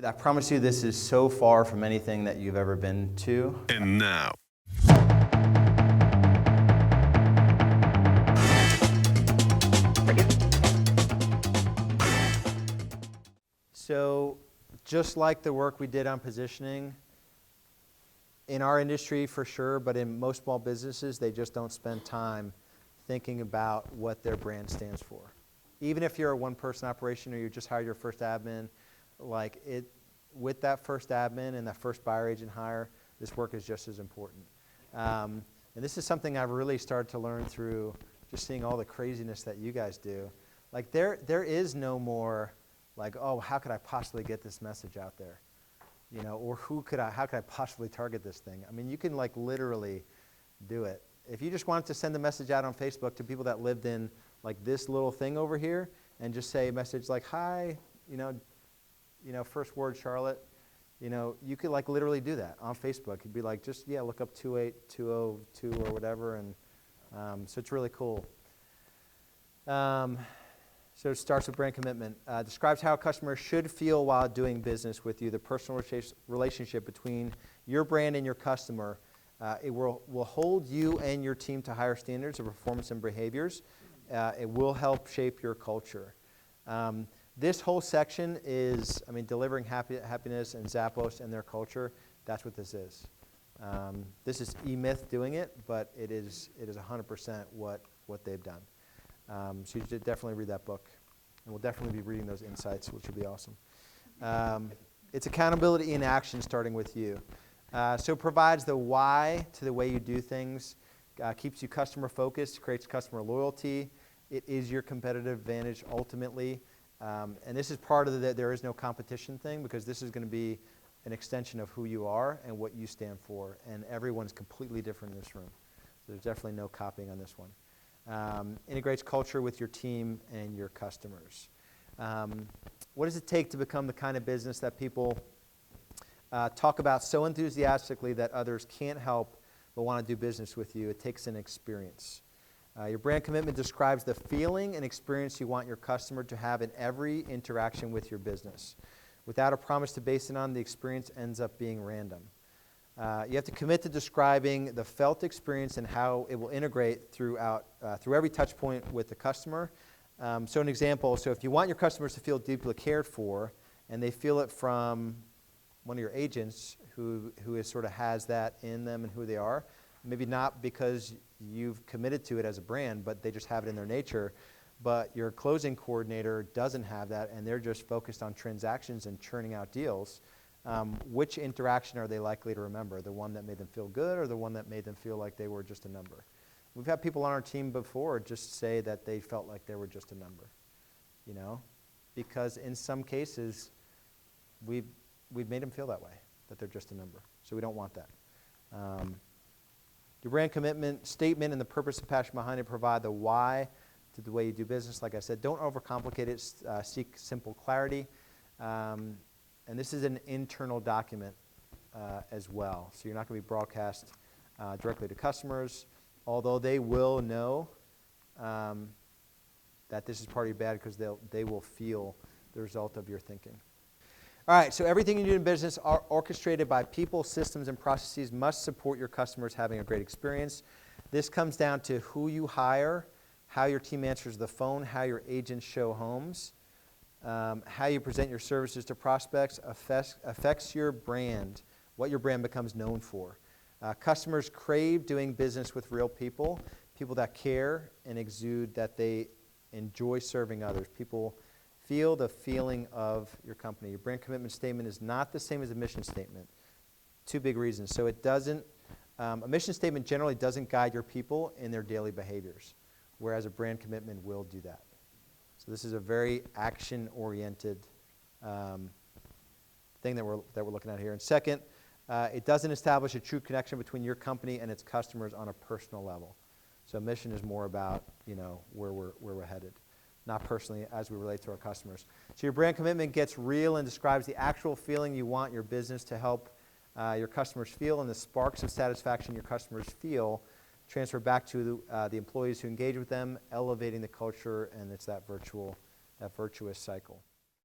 I promise you this is so far from anything that you've ever been to. And now. So just like the work we did on positioning, in our industry for sure, but in most small businesses, they just don't spend time thinking about what their brand stands for. Even if you're a one-person operation or you just hired your first admin, with that first admin and that first buyer agent hire, this work is just as important. And this is something I've really started to learn through just seeing all the craziness that you guys do. Like there is no more like, oh, how could I possibly get this message out there? You know, or how could I possibly target this thing? I mean, you can like literally do it. If you just wanted to send a message out on Facebook to people that lived in like this little thing over here and just say a message like, hi, you know, first word Charlotte, you know, you could like literally do that on Facebook. You'd be like, just, yeah, look up 28202 or whatever. And so it's really cool. So it starts with brand commitment. Describes how a customer should feel while doing business with you. The personal relationship between your brand and your customer. It will hold you and your team to higher standards of performance and behaviors. It will help shape your culture. This whole section is, I mean, delivering happiness and Zappos and their culture. That's what this is. This is eMyth doing it, but it is 100% what they've done. So you should definitely read that book. And we'll definitely be reading those insights, which will be awesome. It's accountability in action, starting with you. So it provides the why to the way you do things, keeps you customer focused, creates customer loyalty. It is your competitive advantage ultimately. And this is part of the there is no competition thing, because this is going to be an extension of who you are and what you stand for. And everyone's completely different in this room. So there's definitely no copying on this one. Integrates culture with your team and your customers. What does it take to become the kind of business that people talk about so enthusiastically that others can't help but want to do business with you? It takes an experience. Your brand commitment describes the feeling and experience you want your customer to have in every interaction with your business. Without a promise to base it on, the experience ends up being random. You have to commit to describing the felt experience and how it will integrate through every touch point with the customer. So an example, so if you want your customers to feel deeply cared for, and they feel it from one of your agents who sort of has that in them and who they are, maybe not because you've committed to it as a brand, but they just have it in their nature, but your closing coordinator doesn't have that, and they're just focused on transactions and churning out deals. Which interaction are they likely to remember? The one that made them feel good or the one that made them feel like they were just a number? We've had people on our team before just say that they felt like they were just a number, you know? Because in some cases, we've made them feel that way, that they're just a number. So we don't want that. Your brand commitment statement and the purpose and passion behind it provide the why to the way you do business. Like I said, don't overcomplicate it. Seek simple clarity. And this is an internal document as well. So you're not going to be broadcast directly to customers, although they will know that this is part of your bad, because they will feel the result of your thinking. All right, so everything you do in business are orchestrated by people, systems, and processes must support your customers having a great experience. This comes down to who you hire, how your team answers the phone, how your agents show homes. How you present your services to prospects affects your brand, what your brand becomes known for. Customers crave doing business with real people, people that care and exude that they enjoy serving others. People feel the feeling of your company. Your brand commitment statement is not the same as a mission statement. Two big reasons. So it doesn't, a mission statement generally doesn't guide your people in their daily behaviors, whereas a brand commitment will do that. So this is a very action-oriented thing that we're looking at here. And second, it doesn't establish a true connection between your company and its customers on a personal level. So mission is more about, you know, where we're headed, not personally as we relate to our customers. So your brand commitment gets real and describes the actual feeling you want your business to help your customers feel, and the sparks of satisfaction your customers feel transfer back to the employees who engage with them, elevating the culture, and it's that virtuous cycle.